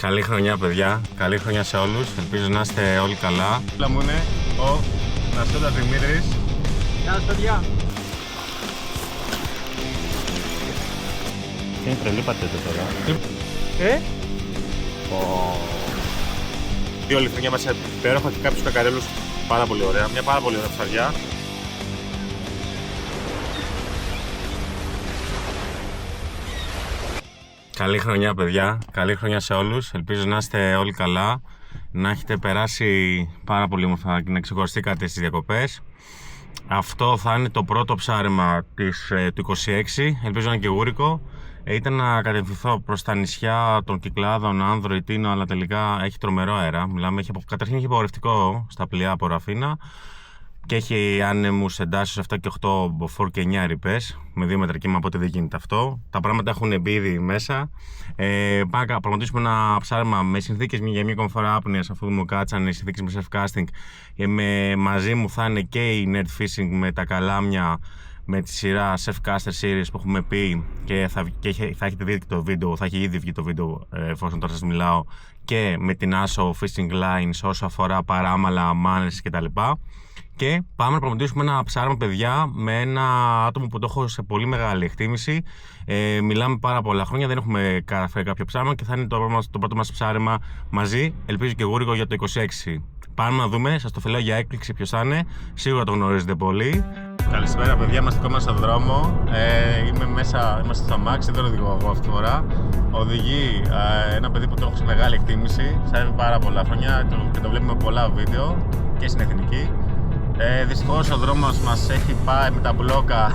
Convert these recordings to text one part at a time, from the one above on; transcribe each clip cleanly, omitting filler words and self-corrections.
Καλή χρονιά, παιδιά. Καλή χρονιά σε όλους. Ελπίζω να είστε όλοι καλά. Όλα μου είναι ο Νασιώτας Δημήτρης. Γεια σας, παιδιά. Τι είναι τρελή πατέτε τώρα. Η όλη χρονιά μας υπέροχα και κάποιους κακαρέλους πάρα πολύ ωραία. Μια πάρα πολύ ωραία ψαριά. Καλή χρονιά, παιδιά. Καλή χρονιά σε όλους. Ελπίζω να είστε όλοι καλά. Να έχετε περάσει πάρα πολύ όμορφα και να ξεχωριστήκατε στις διακοπές. Αυτό θα είναι το πρώτο ψάρεμα του 26. Ελπίζω να είναι και γούρικο. Ήταν να κατευθυνθώ προς τα νησιά των Κυκλάδων, Άνδρο, Ιτίνο, αλλά τελικά έχει τρομερό αέρα. Μιλάμε, καταρχήν έχει απογορευτικό στα πλοία από Ραφίνα και έχει άνεμους εντάσεις 7 και 8 μποφόρ και 9 ρηπές με 2 μέτρα κύμα, οπότε δεν γίνεται αυτό. Τα πράγματα έχουν μπει ήδη μέσα. Πάμε να πραγματίσουμε ένα ψάρεμα με συνθήκες για μια ακόμη φορά άπνοιας, αφού μου κάτσανε οι συνθήκες με surf casting. Μαζί μου θα είναι και η net fishing με τα καλάμια, με τη σειρά Surfcaster Series που έχουμε πει και θα έχετε δει και το βίντεο, θα έχει ήδη βγει το βίντεο εφόσον τώρα σας μιλάω, και με την ASO Fishing Lines όσο αφορά παράμαλα, μάνες κτλ. Και πάμε να πραγματίσουμε ένα ψάρεμα, παιδιά, με ένα άτομο που το έχω σε πολύ μεγάλη εκτίμηση. Μιλάμε πάρα πολλά χρόνια, δεν έχουμε καταφέρει κάποιο ψάρεμα και θα είναι το πρώτο μας ψάρεμα μαζί, ελπίζω και γούρικο για το 26. Πάμε να δούμε, σας το φιλάω για έκπληξη ποιος θα είναι, σίγουρα το γνωρίζετε πολύ. Καλησπέρα, παιδιά, είμαστε ακόμα στον δρόμο. Είμαστε στο αμάξι, δεν οδηγώ εγώ αυτή τη φορά. Οδηγεί ένα παιδί που το έχω σε μεγάλη εκτίμηση, ψάρευε πάρα πολλά χρόνια και το βλέπουμε πολλά βίντεο και στην εθνική. Δυστυχώς ο δρόμος μας έχει πάει με τα μπλόκα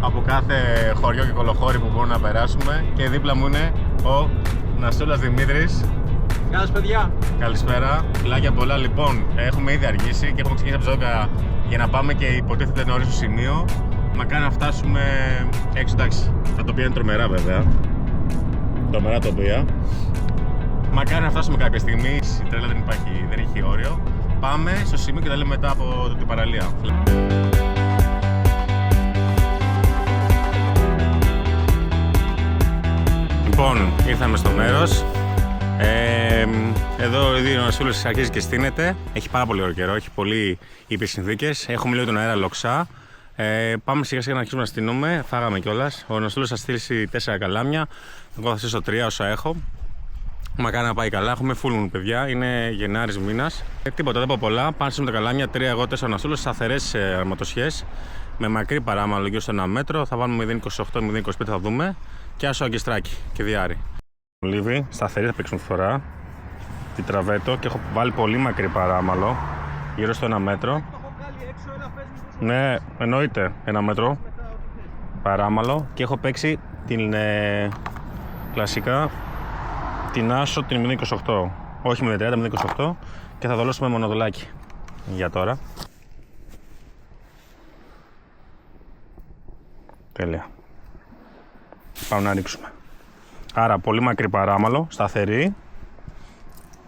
από κάθε χωριό και κολοχώρι που μπορούμε να περάσουμε και δίπλα μου είναι ο Νασιώτας Δημήτρης. Γεια σας, παιδιά. Καλησπέρα, φιλάκια πολλά. Λοιπόν, έχουμε ήδη αργήσει και έχουμε ξεκινήσει από τις 12 για να πάμε και υποτίθεται νωρίς στο σημείο. Μακάρι να φτάσουμε έξω, εντάξει, τα τοπία είναι τρομερά βέβαια. Τρομερά τοπία. Μακάρι να φτάσουμε κάποια στιγμή, η τρέλα δεν έχει όριο. Πάμε στο σημείο και τα λέμε μετά από την παραλία. Λοιπόν, ήρθαμε στο μέρος. Εδώ ήδη ο Νασιούλος αρχίζει και στείνεται. Έχει πάρα πολύ ωραίο καιρό, έχει πολύ ήπιες συνθήκες. Έχουμε λίγο τον αέρα λοξά. Πάμε σιγά σιγά να αρχίσουμε να στείνουμε. Φάγαμε κιόλας. Ο Νασιούλος θα στήσει 4 καλάμια. Εγώ θα στήσω 3 όσα έχω. Μακάρι να πάει καλά. Έχουμε full moon, παιδιά. Είναι Γενάρης μήνας. Τίποτα, δεν πω πολλά. Πάμε με τα καλάμια. 3 εγώ, 4 Νασιούλος. Σταθερές αρματοσιές. Με μακρύ παράμαλο γύρω στο 1 μέτρο. Θα βάλουμε 0,28-0,25 θα δούμε. Και άσο αγκιστράκι και διάρρη. Λίβι, σταθερή θα παίξουμε φορά. Τη τραβέτο και έχω βάλει πολύ μακρύ παράμαλο. Γύρω στο 1 μέτρο. Ναι, εννοείται 1 μέτρο παράμαλο. Και έχω παίξει την κλασικά την άσο την 0,28. Όχι 0,30, 0,28. Και θα δολώσουμε μονοδολάκι για τώρα. Τέλεια. Πάμε να ρίξουμε. Άρα πολύ μακρύ παράμαλο, σταθερή.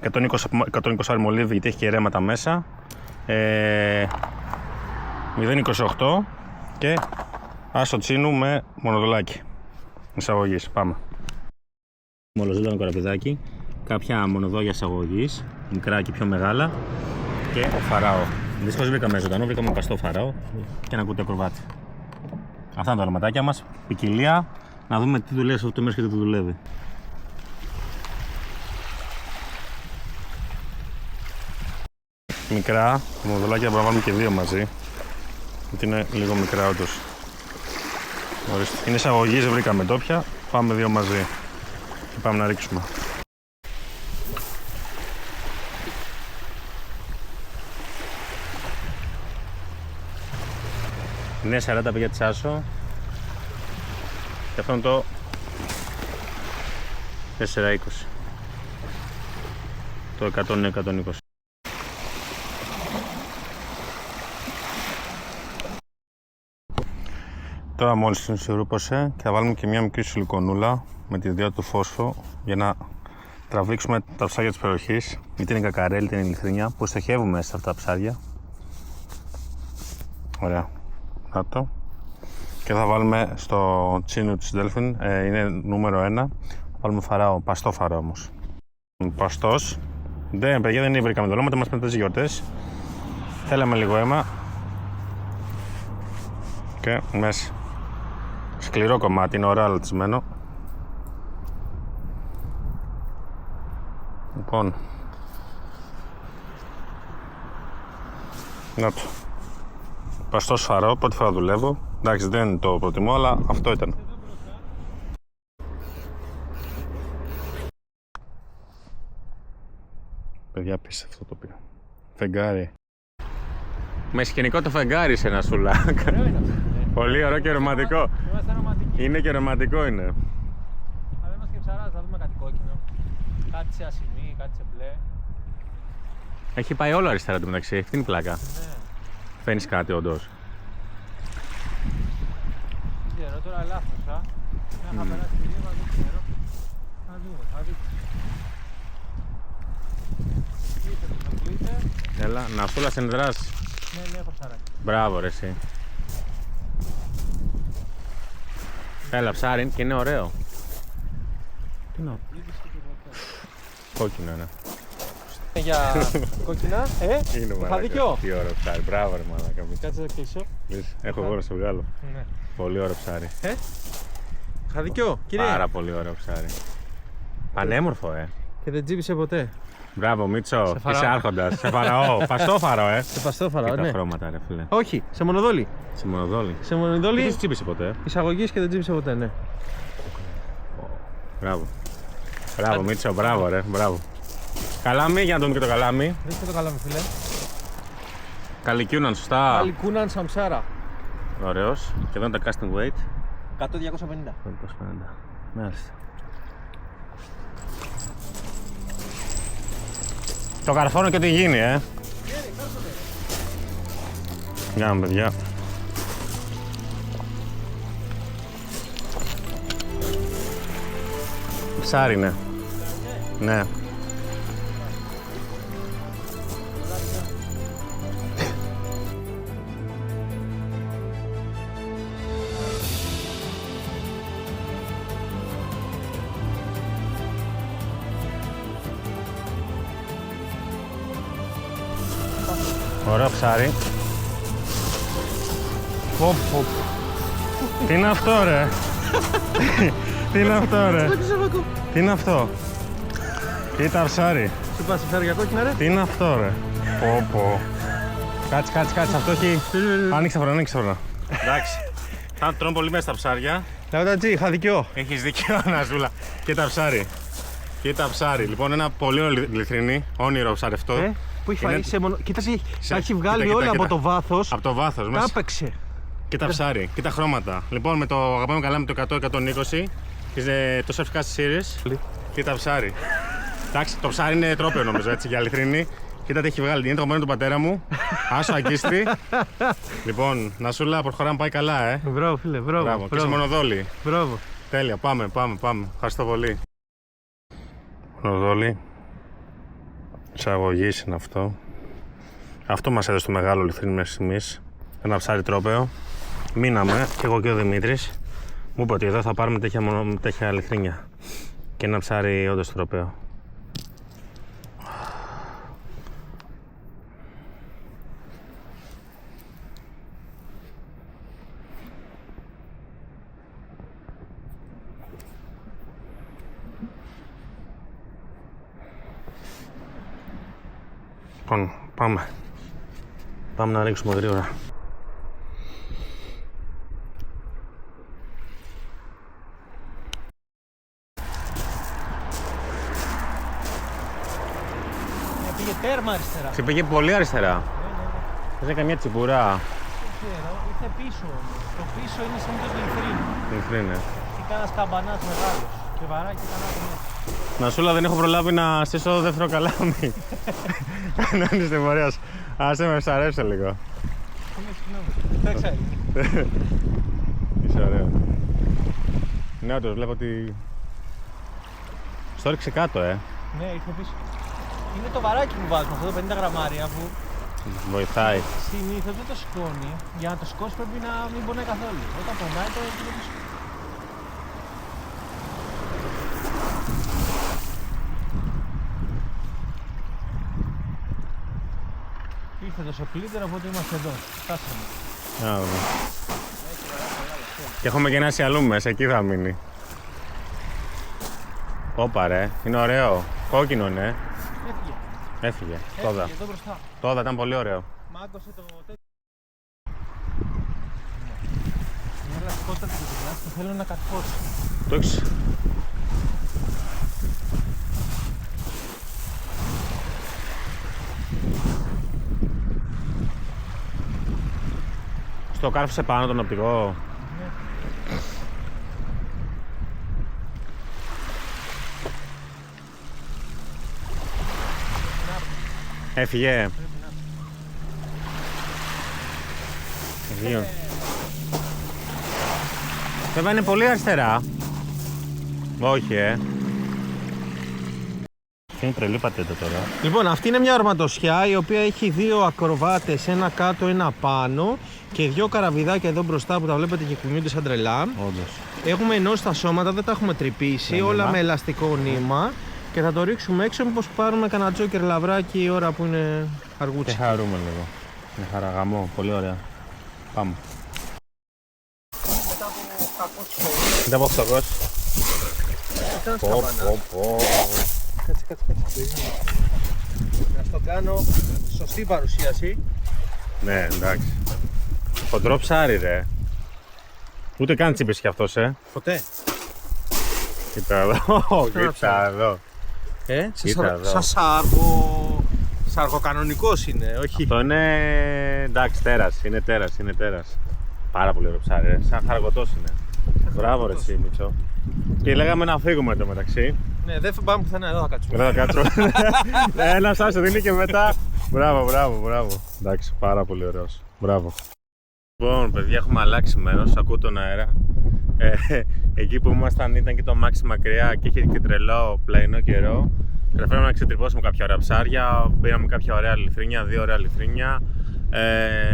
120 αρμολίβι γιατί έχει και ρέματα μέσα. 0,28 και άσο τσίνου με μονοδολάκι εισαγωγής. Πάμε. Μολοζώντανο καραπηδάκι, κάποια μονοδόγια εισαγωγής, μικρά και πιο μεγάλα, και ο φαράω. Δυστυχώς βρήκαμε ζωντανό, βρήκαμε καστό φαράω και ένα κουτί ακροβάτι. Αυτά είναι τα οραματάκια μας, ποικιλία. Να δούμε τι δουλεύει σε αυτό το μέρος και τι δουλεύει. Μικρά μονοδολάκια μπορούμε να βάλουμε και 2 μαζί, γιατί είναι λίγο μικρά όντως. Είναι εισαγωγής, βρήκαμε τόπια, πάμε 2 μαζί και πάμε να ρίξουμε. Είναι 40 παιδιά της άσο και αυτό είναι το 4,20. Το 100 είναι 120. Τώρα μόλις την σιρούπωσε και θα βάλουμε και μια μικρή σιλικονούλα με τη ιδιότητα του φόσφο για να τραβήξουμε τα ψάρια της περιοχής, είτε είναι κακαρέλ είτε είναι ηλιθρίνια, που στοχεύουμε σε αυτά τα ψάρια. Ωραία. Να το. Και θα βάλουμε στο τσίνο της Delfin, είναι νούμερο 1, θα βάλουμε φαράω, παστό φαράω όμως. Παστός. Δεν, παιδιά, δεν βρήκαμε δολώματα, μας πέντε τις γιορτές. Θέλαμε λίγο αίμα. Και μέσα. Σκληρό κομμάτι, είναι ωραία αλατισμένο. Λοιπόν. Να το. Παστός φαρό, πρώτη φορά δουλεύω. Εντάξει, δεν το προτιμώ, αλλά αυτό ήταν. Παιδιά, πίσω αυτό το οποίο. Φεγγάρι. Με σκηνικό το φεγγάρι σε ένα σουλά. Πολύ ωραίο και ρομαντικό. Είμαστε ρομαντικοί. Είναι και ρομαντικό είναι. Αλλά είμαστε και ψαράδες, θα δούμε κάτι κόκκινο. Κάτι σε ασημή, κάτι σε μπλε. Έχει πάει όλο αριστερά του μεταξύ. Αυτή είναι η πλάκα. Ναι. Φαίνεις κάτι όντως. Δεν ξέρω, τώρα ελάφρωσα. Μια είχα περάσει τη ρήμα, δεν ξέρω. Θα δούμε, θα δείτε. Έλα, να σούλα σε δράση. Ναι, έχω ψαράκι. Μπράβο ρε εσύ. Έλα ψάρι και είναι ωραίο. Τι είναι? Κόκκινο είναι. Για κόκκινα, Είναι είχα μαλάκα. δίκιο. Τι ωραίο ψάρι, μπράβο ρε μαλάκα. Κάτσε να κλείσω. Έχω εγώ να σε βγάλω. Ναι. Πολύ ωραίο ψάρι. Είχα δίκιο, κύριε. Πάρα πολύ ωραίο ψάρι. Πανέμορφο Και δεν τζίμπησε ποτέ. Μπράβο Μίτσο, Σε φαραώ. είσαι άρχοντας. Σε φαραώ. Παστόφαρο Σε παστόφαρα, Και τα ναι. χρώματα ρε φίλε. Όχι, σε μονοδόλη. Σε μονοδόλη. Σε Δεν μονοδόλη της τσίπησε ποτέ. εισαγωγής και δεν τζίμπησε ποτέ, ναι. Μπράβο. Μπράβο Μίτσο, μπράβο ρε, μπράβο. Καλάμι, για να δούμε και το καλάμι. Ρίξτε το καλά, φίλε. Καλικιούναν, σωστά. Αλικούναν Σαμσάρα. Ωραίος. Και εδώ είναι τα casting weight. 100-250. 25. Μάλιστα. Το καρφώνω και τι γίνει, Γεια μου, παιδιά. Ψάρι είναι. Ναι. Ωραίο ψάρι. Πω, πω. Τι είναι αυτό ρε? Τι είναι αυτό ρε? Τι είναι αυτό? Κοίτα ψάρι. Σου πας ψάρι για κόκκινα, ρε. Τι είναι αυτό ρε? Πω πω. Κάτσε, αυτό έχει... Άνοιξε φρονά. Εντάξει. Θα τρώνε πολύ μέσα τα ψάρια. Λαούτα τζι, είχα δικαιό. Έχεις δίκιο Ναζούλα. Κοίτα ψάρι. Λοιπόν, ένα πολύ ωραίο λιθρινή. Όνειρο ψαρευτό. Πού έχει Είναι- φάει σε μονο... Κοίτασε, τα έχει βγάλει κοίτα, όλα κοίτα. από το βάθος. Από το βάθος Τα μέσα. έπαιξε. Κοίτα ψάρι, κοίτα χρώματα. Λοιπόν, με το αγαπάμε καλά με το 100-120 και το Surf Cast Series. Κοίτα ψάρι. Εντάξει, το ψάρι είναι τρόπαιο νομίζω έτσι για αληθρινή. Κοίτα τι έχει βγάλει. Είναι το κομμάτι του πατέρα μου. Άσο αγκίστη. Λοιπόν, Νασούλα, προχωράμε, πάει καλά, Μπράβο, φίλε, Μπράβο. Και σε μονοδόλη. Μπράβο. Τέλεια, πάμε. Ευχαριστώ πολύ. Μονοδόλη. Εισαγωγής είναι αυτό. Αυτό μας έδωσε το μεγάλο λιθρίνι μέχρι στιγμής. Ένα ψάρι τρόπαιο. Μείναμε, και εγώ και ο Δημήτρης. Μου είπε ότι εδώ θα πάρουμε τέτοια λιθρίνια. Και ένα ψάρι όντως τρόπαιο. Λοιπόν, πάμε. Πάμε να ρίξουμε γρήγορα. Πήγε τέρμα αριστερά. Σε πήγε πολύ αριστερά. Δεν καμιά τσιμπουρά. Δεν ξέρω, ήρθε πίσω όμως. Το πίσω είναι συνήθως λιθρίνο. Λιθρίνε. Και κάνας καμπανάς μεγάλος. Και βαράκι κανένα μέσα. Νασούλα, δεν έχω προλάβει να στήσω δεύτερο καλάμι. Να είναι στην πορεία σου. Άσε με ψαρέψε λίγο. Συγγνώμη. Είσαι ωραίο. Ναι, όντως βλέπω ότι... Στο ρίξε κάτω, Ναι, ήρθε πίσω. Είναι το βαράκι που βάζουμε, αυτό το 50 γραμμάρια που Βοηθάει. συνήθως δεν το σηκώνει. Για να το σηκώσει πρέπει να μην πονάει καθόλου. Όταν πονάει το έχει το πίσω. ήρθε το σοπλύτερο, οπότε είμαστε εδώ. Φτάσαμε. Α, και έχουμε και ένα σιαλούμ μέσα, εκεί θα μείνει. Όπα ρε, είναι ωραίο. Κόκκινο, ναι. Έφυγε. Τόδα. Εδώ μπροστά. Τόδα ήταν πολύ ωραίο. Μάγκωσε το τέτοιο. Έλα σκότα την δουλειά, το θέλω να καρφώσει. Το έχεις. Στο κάρφωσε πάνω τον οπτικό. Έφυγε. Δύο. Βέβαια είναι πολύ αριστερά. Όχι, είναι τρελή πατέντα τώρα. Λοιπόν, αυτή είναι μια αρματοσιά η οποία έχει δύο ακροβάτες, ένα κάτω, ένα πάνω και δύο καραβιδάκια εδώ μπροστά που τα βλέπετε και κουνιούνται σαν τρελά. Όντως. Έχουμε ενώσει τα σώματα, δεν τα έχουμε τρυπήσει, όλα με ελαστικό νήμα και θα το ρίξουμε έξω μήπως πάρουμε κανένα τζόκερ λαβράκι η ώρα που είναι αργούτσι. Και χαρούμε λίγο. Με χαραγαμό, πολύ ωραία. Πάμε. Μετά από 800. Κάτσε. Να το κάνω σωστή παρουσίαση. Ναι, εντάξει. Χοντρό ψάρι, ρε. Ούτε καν τσίπες κι αυτός, Ποτέ. Κοίτα εδώ, κοίτα εδώ. Σαν σαργοκανονικός είναι, όχι. Αυτό είναι, εντάξει, τέρας, είναι τέρας. Πάρα πολύ ωραίο ψάρι, ρε. Σαν χαραγωτός είναι. Μπράβο ρε εσύ, Μητσό. Και λέγαμε να φύγουμε εδώ μεταξύ. Ναι, δεν θα πάμε πουθενά, εδώ θα κάτσουμε. Εδώ θα κάτσουμε. Ένας άσο δίνει και μετά. Μπράβο. Εντάξει, πάρα πολύ ωραίος. Μπράβο. Λοιπόν, παιδιά, έχουμε αλλάξει μέρος, ακούω τον αέρα. Εκεί που ήμασταν ήταν και το μάξι μακριά και είχε και τρελό πλαϊνό καιρό. Καταφέραμε να ξετρυπώσουμε κάποια ωραία ψάρια, πήραμε κάποια ωραία λιθρίνια, δύο ωραία λιθρίνια.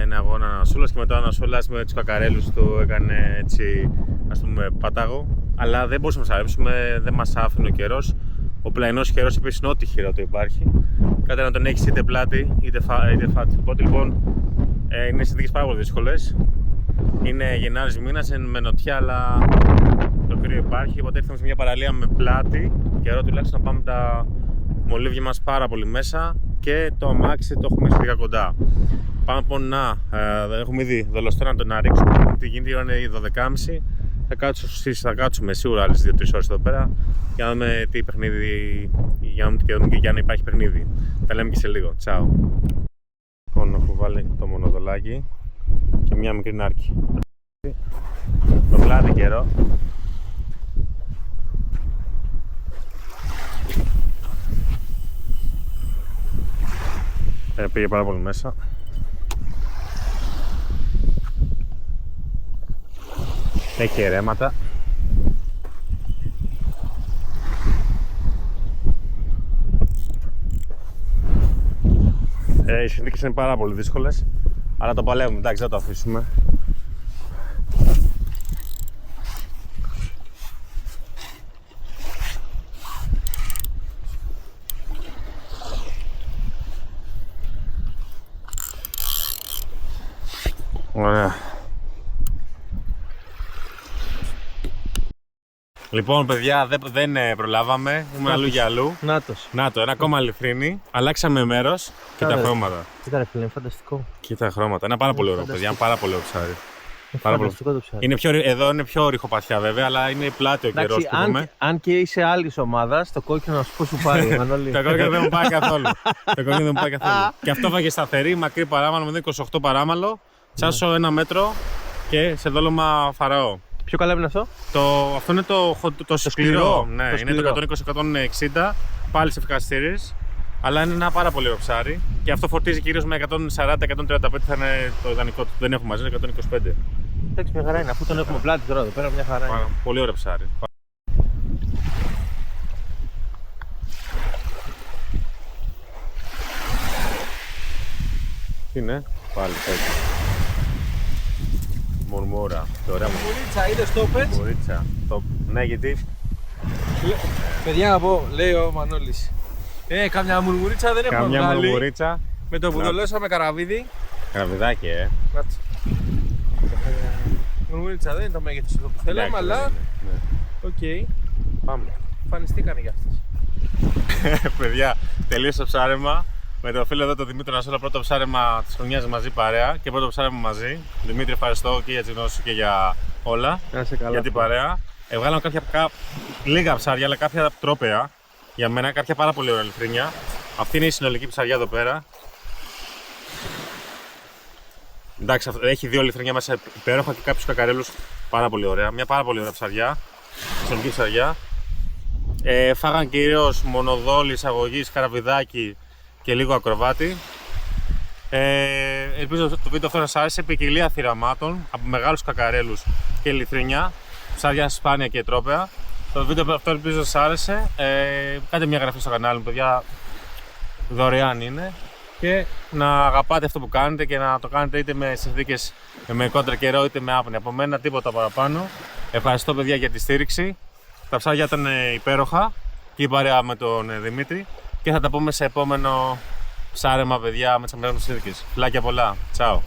Ένα αγώνα Ανασούλας και μετά ο Ανασούλας με τους κακαρέλους του έκανε έτσι, ας πούμε, πάταγο. Αλλά δεν μπορούσαμε να ψαρέψουμε, δεν μας άφηνε ο καιρός. Ο πλαϊνός καιρός επίσης είναι ό,τι χειρότερο υπάρχει. Κάτι να τον έχεις είτε πλάτη είτε φάτι. Οπότε λοιπόν είναι συνθήκες πάρα πολύ δύσκολες. Είναι Γενάρης μήνας, με νοτιά, αλλά το κρύο υπάρχει. Οπότε ήρθαμε σε μια παραλία με πλάτη. Καιρό τουλάχιστον να πάμε τα μολύβια μας πάρα πολύ μέσα και το αμάξι το έχουμε σχετικά κοντά. Πάμε λοιπόν να έχουμε ήδη δολοστό να ρίξουμε. Τι γίνεται, η ώρα είναι η 12.30. Θα κάτσουμε σίγουρα άλλες 2-3 ώρες εδώ πέρα για να δούμε τι παιχνίδι, για να υπάρχει παιχνίδι. Τα λέμε και σε λίγο. Τσάου. Λοιπόν, έχω βάλει το μονοδολάκι και μια μικρή νάρκη. Το πλάτη καιρό. Πήγε πάρα πολύ μέσα. Έχει ρέματα. Οι συνθήκες είναι πάρα πολύ δύσκολες, αλλά το παλεύουμε, εντάξει, δεν το αφήσουμε. Ωραία. Λοιπόν, παιδιά, δεν προλάβαμε. Ήμουν αλλού για αλλού. Να το, ένα ακόμα λιθρίνι. Αλλάξαμε μέρος και τα χρώματα. Κοίτα, ρε φίλε, είναι φανταστικό. Κοίτα χρώματα. Είναι πάρα πολύ ωραίο, παιδιά. Είναι πάρα πολύ ωραίο ψάρι. Φανταστικό το ψάρι. Εδώ είναι πιο ρηχοπαθιά, βέβαια, αλλά είναι πλάτη ο καιρός που έχουμε. Αν και είσαι άλλη ομάδα, το κόκκινο να σου πω σου πάρει. Το κόκκινο δεν μου πάει καθόλου. Και αυτό βάγε σταθερή, μακρύ παράμαλο με 28 παράμαλο. Τσάσω 1 μέτρο και σε δόλωμα φαραώ. Ποιο καλάβι είναι αυτό? Αυτό είναι το σκληρό. Ναι, είναι το 120-160. Πάλι σε φυκαστήρες. Αλλά είναι ένα πάρα πολύ ωραίο ψάρι. Και αυτό φορτίζει κυρίως με 140-135. Θα είναι το ιδανικό του. Δεν έχουμε μαζί, είναι 125. Εντάξει, μια χαρά είναι. Αφού τον έχουμε πλάτη τώρα εδώ πέρα, μια χαρά είναι. Πολύ ωραίο ψάρι. Τι είναι, πάλι έτσι. Μουρμούρα. Μουρμουρίτσα, είδες το πετς? Μουρμουρίτσα. Ναι, γιατί. Παιδιά να πω, λέει ο Μανώλης. Καμιά μουρμουρίτσα δεν έχουμε βγάλει. Καμιά μουρμουρίτσα. Με το που Να. δολώσαμε καραβίδι. Καραβιδάκι, Κάτσε. Γουρμούριτσα δεν είναι το μέγεθος εδώ που θέλαμε, αλλά. Οκ. Πάμε. Εμφανιστήκανε για αυτές. Παιδιά, τελείωσε το ψάρεμα. Με το φίλο εδώ το Δημήτρη Νασόλα, πρώτο ψάρεμα της χρονιάς μαζί παρέα και πρώτο ψάρεμα μαζί. Δημήτρη, ευχαριστώ και για τις γνώσεις και για όλα. Να είσαι καλά. Για την παρέα. Βγάλαμε λίγα ψάρια, αλλά κάποια τρόπαια. Για μένα, κάποια πάρα πολύ ωραία λιθρίνια. Αυτή είναι η συνολική ψαριά εδώ πέρα. Εντάξει, έχει 2 λιθρίνια μέσα υπέροχα και κάποιους κακαρέλους πάρα πολύ ωραία. Μια πάρα πολύ ωραία ψαριά. Συνολική ψαριά. Φάγαν κυρίως μονοδόλη, εισαγωγής, καραβιδάκι και λίγο ακροβάτι. Ελπίζω το βίντεο αυτό να σας άρεσε. Ποικιλία θηραμάτων από μεγάλους κακαρέλους και λιθρίνια, ψάρια σπάνια και τρόπαια. Το βίντεο αυτό ελπίζω να σας άρεσε. Κάντε μια εγγραφή στο κανάλι μου, παιδιά. Δωρεάν είναι. Και να αγαπάτε αυτό που κάνετε και να το κάνετε είτε με συνθήκες με κόντρα καιρό είτε με άπνοια. Από μένα τίποτα παραπάνω. Ευχαριστώ, παιδιά, για τη στήριξη. Τα ψάρια ήταν υπέροχα και η παρέα με τον Δημήτρη. Και θα τα πούμε σε επόμενο ψάρεμα, παιδιά, με τις αμερικές συνθήκες. Φιλάκια πολλά. Τσάου.